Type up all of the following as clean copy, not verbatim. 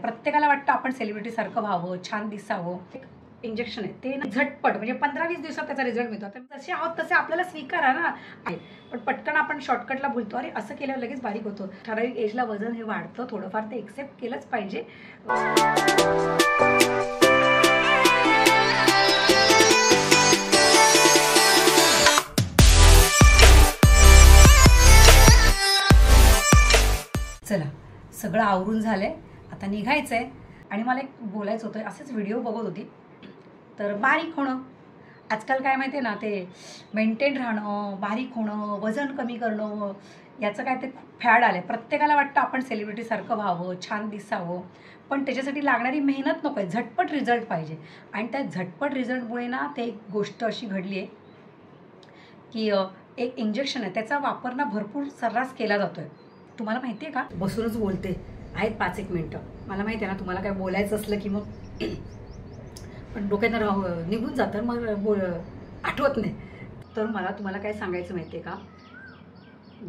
प्रत्येकाला वाटतं आपण सेलिब्रिटी सारखं व्हावं, छान दिसावं. इंजेक्शन आहे ते झटपट म्हणजे 15-20 दिवसात त्याचा रिझल्ट मिळतो. तर जसे आहोत तसे आपल्याला स्वीकारा ना. पण पटकन आपण शॉर्टकटला बोलतो, अरे असं केल्यावर लगेच बारीक होतो. ठराविक एजला वजन हे वाढतं, थोडंफार ते एक्सेप्ट केलंच पाहिजे. चला, सगळं आवरून झालंय, आता निघायचंय. आणि मला एक बोलायचं होतं, असेच व्हिडिओ बघत होती तर बारीक होणं, आजकाल काय माहिती आहे ना, ते मेंटेन राहणं, बारीक होणं, वजन कमी करणं, याचं काय ते खूप फॅड आलं आहे. प्रत्येकाला वाटतं आपण सेलिब्रिटीसारखं व्हावं, छान दिसावं, पण त्याच्यासाठी लागणारी मेहनत नको आहे, झटपट रिझल्ट पाहिजे. आणि त्या झटपट रिझल्टमुळे ना ते एक गोष्ट अशी घडली आहे की एक इंजेक्शन आहे, त्याचा वापर ना भरपूर सर्रास केला जातो आहे. तुम्हाला माहिती आहे का? बसूनच बोलते आहेत 5-1 मिनटं. मला माहिती आहे ना, तुम्हाला काय बोलायचं असलं की मग पण डोक्यानं निघून जातं, मग आठवत नाही. तर मला तुम्हाला काय सांगायचं माहिती आहे का,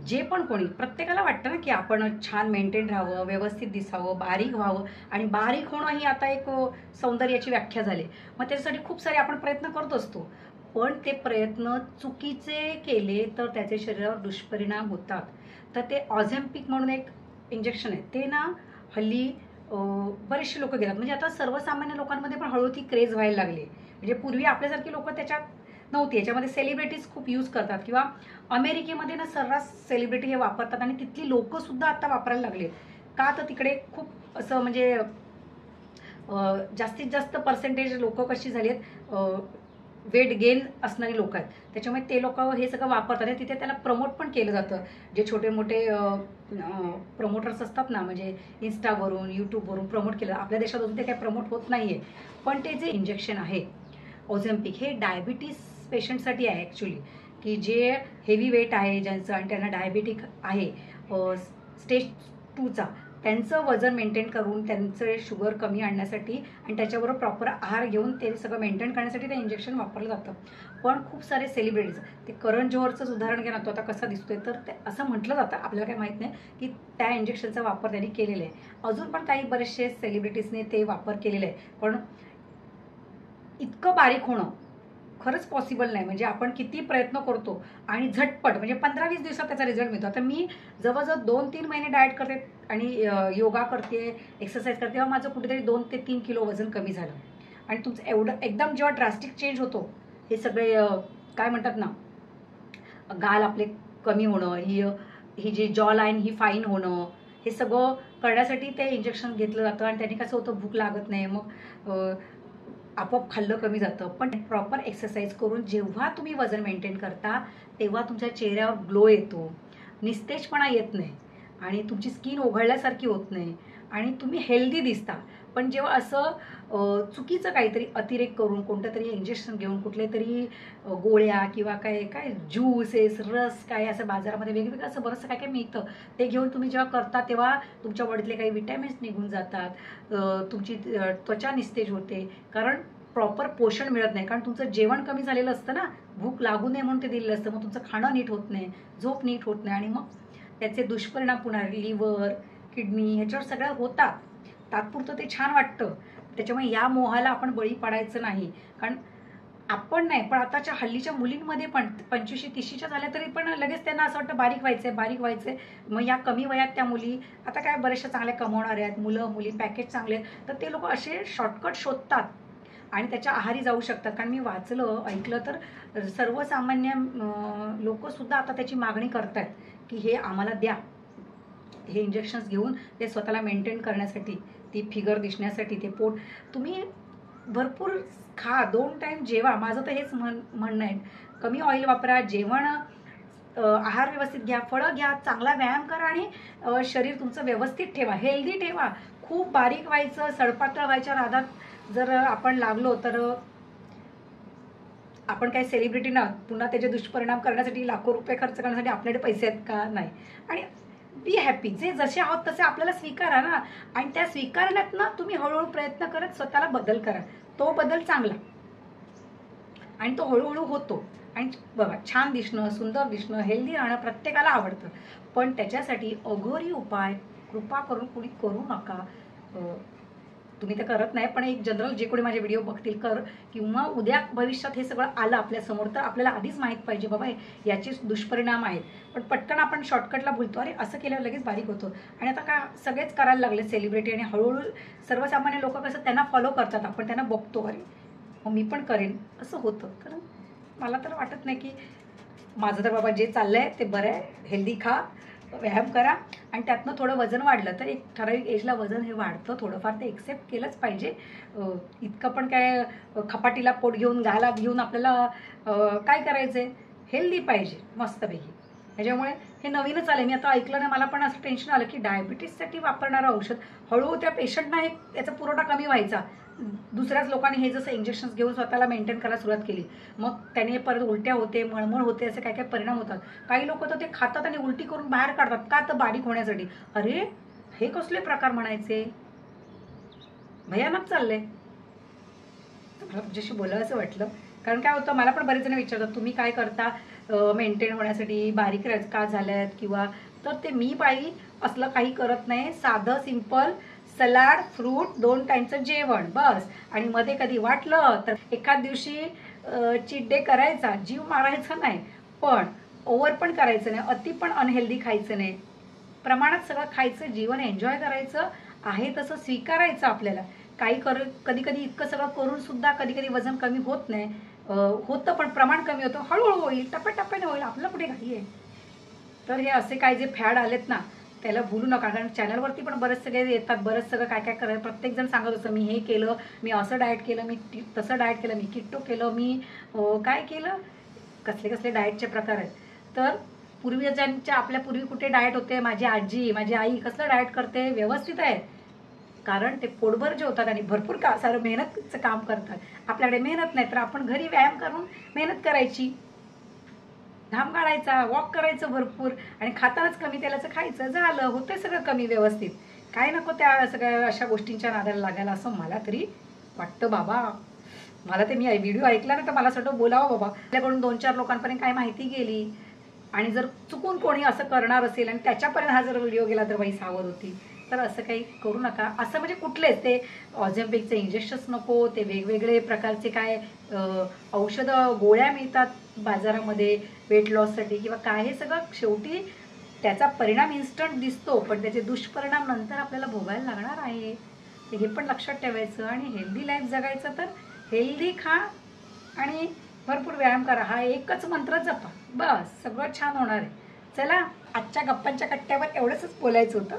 जे पण कोणी, प्रत्येकाला वाटतं ना की आपण छान मेंटेन राहावं, व्यवस्थित दिसावं, बारीक व्हावं. आणि बारीक होणं ही आता एक सौंदर्याची व्याख्या झाली. मग त्याच्यासाठी खूप सारे आपण प्रयत्न करत असतो, पण ते प्रयत्न चुकीचे केले तर त्याचे शरीरावर दुष्परिणाम होतात. तर ते ऑझेम्पिक म्हणून एक इंजेक्शन आहे, ते ना हल्ली बरेचसे लोक घेतात. म्हणजे आता सर्वसामान्य लोकांमध्ये पण हळूहळू ती क्रेज व्हायला लागली. म्हणजे पूर्वी आपल्यासारखी लोक त्याच्यात नव्हती. याच्यामध्ये सेलिब्रिटीज खूप यूज करतात, किंवा अमेरिकेमध्ये ना सर्रास सेलिब्रिटी हे वापरतात, आणि तिथली लोकंसुद्धा आता वापरायला लागले. का तर तिकडे खूप असं म्हणजे जास्तीत जास्त पर्सेंटेज लोक कशी झाली आहेत, वेट गेन असणारी लोक आहेत, त्याच्यामुळे ते लोक हे सगळं वापरतात. आणि तिथे त्याला प्रमोट पण केलं जातं. जे छोटे मोठे प्रमोटर्स असतात ना, म्हणजे इन्स्टावरून, यूट्यूबवरून प्रमोट केलं. आपल्या देशात अजून ते काही प्रमोट होत नाही आहे. पण ते जे इंजेक्शन आहे ऑझेम्पिक, हे डायबिटीस पेशंटसाठी आहे ॲक्च्युली, की जे हेवी वेट आहे ज्यांचं, आणि त्यांना डायबिटिक आहे स्टेज 2चा, त्यांचं वजन मेंटेन करून त्यांचं शुगर कमी आणण्यासाठी, आणि त्याच्याबरोबर प्रॉपर आहार घेऊन ते सगळं मेंटेन करण्यासाठी ते इंजेक्शन वापरलं जातं. पण खूप सारे सेलिब्रिटीज, ते करण जोहरचंच उदाहरण घ्या ना, तो आता कसा दिसतोय, तर ते असं म्हटलं जातं, आपल्याला काही माहीत नाही की त्या इंजेक्शनचा वापर त्यांनी केलेला आहे. अजून पण काही बरेचसे सेलिब्रिटीजने ते वापर केलेला आहे. पण इतकं बारीक होणं खरंच पॉसिबल नाही. म्हणजे आपण किती प्रयत्न करतो आणि झटपट म्हणजे 15-20 दिवसात त्याचा रिझल्ट मिळतो. आता मी जवळजवळ 2-3 महिने डाएट करते आणि योगा करते, एक्सरसाइज करते, तेव्हा माझं कुठेतरी 2 ते 3 किलो वजन कमी झालं. आणि तुमचं एवढं एकदम जेव्हा ड्रास्टिक चेंज होतो, हे सगळे काय म्हणतात ना, गाल आपले कमी होणं, ही जी जॉ लाईन ही फाईन होणं, हे सगळं करण्यासाठी ते इंजेक्शन घेतलं जातं. आणि त्यांनी कसं होतं, भूक लागत नाही, मग आपोआप खाल्लं कमी जातं. पण प्रॉपर एक्सरसाइज करून जेव्हा तुम्ही वजन मेंटेन करता, तेव्हा तुमच्या चेहऱ्यावर ग्लो येतो, निस्तेजपणा येत नाही, आणि तुमची स्किन ओघळल्यासारखी होत नाही, आणि तुम्ही हेल्दी दिसता. पण जेव्हा असं चुकीचं काहीतरी अतिरेक करून, कोणतं तरी इंजेक्शन घेऊन, कुठले तरी गोळ्या किंवा काय ज्यूसेस, रस, काय असं बाजारामध्ये वेगवेगळं असं बरंचसं काय मिळतं, ते घेऊन तुम्ही जेव्हा करता, तेव्हा तुमच्या बॉडीतले काही विटॅमिन्स निघून जातात, तुमची त्वचा निस्तेज होते, कारण प्रॉपर पोषण मिळत नाही. कारण तुमचं जेवण कमी झालेलं असतं ना, भूक लागू नये म्हणून ते दिलेलं असतं. मग तुमचं खाणं नीट होत नाही, झोप नीट होत नाही, आणि मग त्याचे दुष्परिणाम पुन्हा लिव्हर, किडनी ह्याच्यावर सगळं होतात. तात्पुरतं ते छान वाटतं, त्याच्यामुळे या मोहाला आपण बळी पडायचं नाही. कारण आपण नाही, पण आताच्या हल्लीच्या मुलींमध्ये पण 25-30च्या झाल्या तरी पण लगेच त्यांना असं वाटतं बारीक व्हायचंय. मग या कमी वयात त्या मुली, आता काय बऱ्याचशा चांगल्या कमवणाऱ्या आहेत, मुलं मुली, पॅकेज चांगले, तर ते लोक असे शॉर्टकट शोधतात आणि त्याच्या आहारी जाऊ शकतात. कारण मी वाचलं, ऐकलं, तर सर्वसामान्य लोकंसुद्धा आता त्याची मागणी करतात की हे आम्हाला द्या, हे इंजेक्शन्स घेऊन ते स्वतःला मेंटेन करण्यासाठी, ती फिगर दिसण्यासाठी, ते पोट. तुम्ही भरपूर खा, 2 टाईम जेवा. माझं तर हेच म्हणणं आहे, कमी ऑइल वापरा, जेवण आहार व्यवस्थित घ्या, फळं घ्या, चांगला व्यायाम करा, आणि शरीर तुमचं व्यवस्थित ठेवा, हेल्दी ठेवा. खूप बारीक व्हायचं, सडपातळ व्हायच्या नादात जर आपण लागलो, तर आपण काही सेलिब्रिटी ना, पुन्हा त्याचे दुष्परिणाम करण्यासाठी, लाखो रुपये खर्च करण्यासाठी आपल्याकडे पैसे आहेत का? नाही. आणि बी हॅपी, जे जसे आहोत तसे आपल्याला स्वीकारा ना. आणि त्या स्वीकारण्यात ना तुम्ही हळूहळू प्रयत्न करत स्वतःला बदल करा. तो बदल चांगला, आणि तो हळूहळू होतो. आणि बघा, छान दिसणं, सुंदर दिसणं, हेल्दी राहणं प्रत्येकाला आवडतं, पण त्याच्यासाठी अघोरी उपाय कृपा करून कुणी करू नका. तुम्ही तर करत नाही, पण एक जनरल जे कोणी माझे व्हिडिओ बघतील कर, किंवा उद्या भविष्यात हे सगळं आलं आपल्यासमोर तर आपल्याला आधीच माहीत पाहिजे बाबा याचे दुष्परिणाम आहेत. पण पटकन आपण शॉर्टकटला बोलतो, अरे असं केल्यावर लगेच बारीक होतो. आणि आता का सगळेच करायला लागले सेलिब्रिटी, आणि हळूहळू सर्वसामान्य लोक कसं त्यांना फॉलो करतात, आपण त्यांना बघतो, अरे मग मी पण करेन असं होतं. कारण मला तर वाटत नाही की माझं तर बाबा जे चाललं आहे ते बरं आहे. हेल्दी खा, व्यायाम करा, आणि त्यातनं थोडं वजन वाढलं तर एक ठराविक एजला वजन हे वाढतं थोडंफार, ते एक्सेप्ट केलंच पाहिजे. इतकं पण काय खपाटीला पोट घेऊन गाला घेऊन आपल्याला काय करायचं आहे, हेल्दी पाहिजे मस्तपैकी. त्याच्यामुळे हे नवीनच आलं, मी आता ऐकलं ना, मला पण असं टेन्शन आलं की डायबिटीससाठी वापरणारं औषध हळूहळू त्या पेशंटना हे याचा पुरवठा कमी व्हायचा. दुसऱ्याच लोकांनी हे जसं इंजेक्शन्स घेऊन स्वतःला मेंटेन करायला सुरुवात केली, मग त्याने परत उलट्या होते, मळमळ होते, असे काय काय परिणाम होतात. काही लोक तर ते खातात आणि उलटी करून बाहेर काढतात, का तर बारीक होण्यासाठी. अरे हे कसले प्रकार म्हणायचे, भयानक चाललंय. मला तुझ्याशी बोलावं असं वाटलं, कारण काय होतं, मला पण बरेच जण विचारतात तुम्ही काय करता मेंटेन होण्यासाठी, बारीक का झाल्यात किंवा, तर ते मी बाई असलं काही करत नाही. साधं सिंपल सलाड, फ्रूट, 2 टाइमचं जेवण बस. आणि मध्ये कधी वाटलं तर एखाद दिवशी चीट डे करायचा, जीव मारायचा नाही, पण ओव्हर पण करायचं नाही, अति पण अनहेल्दी खायचं नाही, प्रमाणात सगळं खायचं, जीवन एन्जॉय करायचं, आहे तसं स्वीकारायचं. आपल्याला काही कधी कधी इतकं सगळं करून सुद्धा कधी कधी वजन कमी होत नाही, होतं पण प्रमाण कमी होतं, हळूहळू होईल, टप्प्याटप्प्याने होईल, आपलं कुठे घाई आहे. तर हे असे काय जे फॅड आलेत ना त्याला भूलू नका, कारण चॅनलवरती पण बरेच सगळे येतात, बरंच सगळं काय काय करायचं, प्रत्येकजण सांगत असतं मी हे केलं, मी असं डाएट केलं, मी तसं डाएट केलं, मी किट्टो केलं, मी काय केलं, कसले कसले डाएटचे प्रकार आहेत. तर पूर्वजांच्या आपल्या पूर्वी कुठे डाएट होते, माझी आजी माझी आई कसलं डाएट करते, व्यवस्थित आहे, कारण ते पोटभर जेवतात आणि भरपूर सारं मेहनतचं काम करतात. आपल्याकडे मेहनत नाही, तर आपण घरी व्यायाम करून मेहनत करायची, घाम काढायचा, वॉक करायचं भरपूर, आणि खातानाच कमी तेलाचं खायचं, झालं, होतं सगळं कमी व्यवस्थित. काय नको त्या सगळ्या अशा गोष्टींच्या नादाला लागायला, असं मला तरी वाटतं बाबा. मला ते मी व्हिडिओ ऐकला ना तर मला असं बोलावं बाबा, आपल्याकडून 2-4 लोकांपर्यंत काय माहिती गेली, आणि जर चुकून कोणी असं करणार असेल आणि त्याच्यापर्यंत हा जर व्हिडिओ गेला तर बाई सावध होती. तर असं काही करू नका. असं म्हणजे कुठलेच ते ऑझेम्पिकचे इंजेक्शन्स नको, ते वेगवेगळे प्रकारचे काय औषधं गोळ्या मिळतात बाजारामध्ये वेट लॉससाठी किंवा काय, हे सगळं शेवटी त्याचा परिणाम इन्स्टंट दिसतो, पण त्याचे दुष्परिणाम नंतर आपल्याला भोगायला लागणार आहे. हे पण लक्षात ठेवायचं. आणि हेल्दी लाईफ जगायचं तर हेल्दी खा आणि भरपूर व्यायाम करा, हा एकच मंत्र जपा, बस सगळं छान होणार आहे. चला, आजच्या गप्पांच्या कट्ट्यावर एवढंच बोलायचं होतं,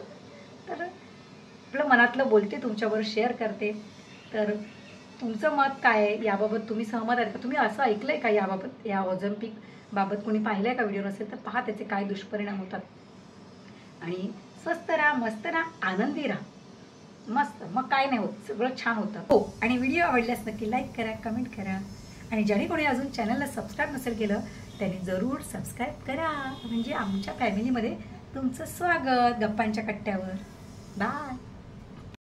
तर आपलं मनातलं बोलते, तुमच्याबरोबर शेअर करते. तर तुमचं मत काय आहे याबाबत, तुम्ही सहमत आहेत का, तुम्ही असं ऐकलं आहे का याबाबत, या ऑझेम्पिक बाबत कोणी पाहिलं आहे का व्हिडिओ नसेल तर पहा, त्याचे काय दुष्परिणाम होतात. आणि स्वस्त राहा, मस्त राहा, आनंदी राहा, मस्त, मग काय नाही होत, सगळं छान होतं. हो, आणि व्हिडिओ आवडल्यास नक्की लाईक करा, कमेंट करा, आणि ज्याने कोणी अजून चॅनलला सबस्क्राईब नसेल केलं त्यांनी जरूर सबस्क्राईब करा, म्हणजे आमच्या फॅमिलीमध्ये तुमचं स्वागत गप्पांच्या कट्ट्यावर. बाय.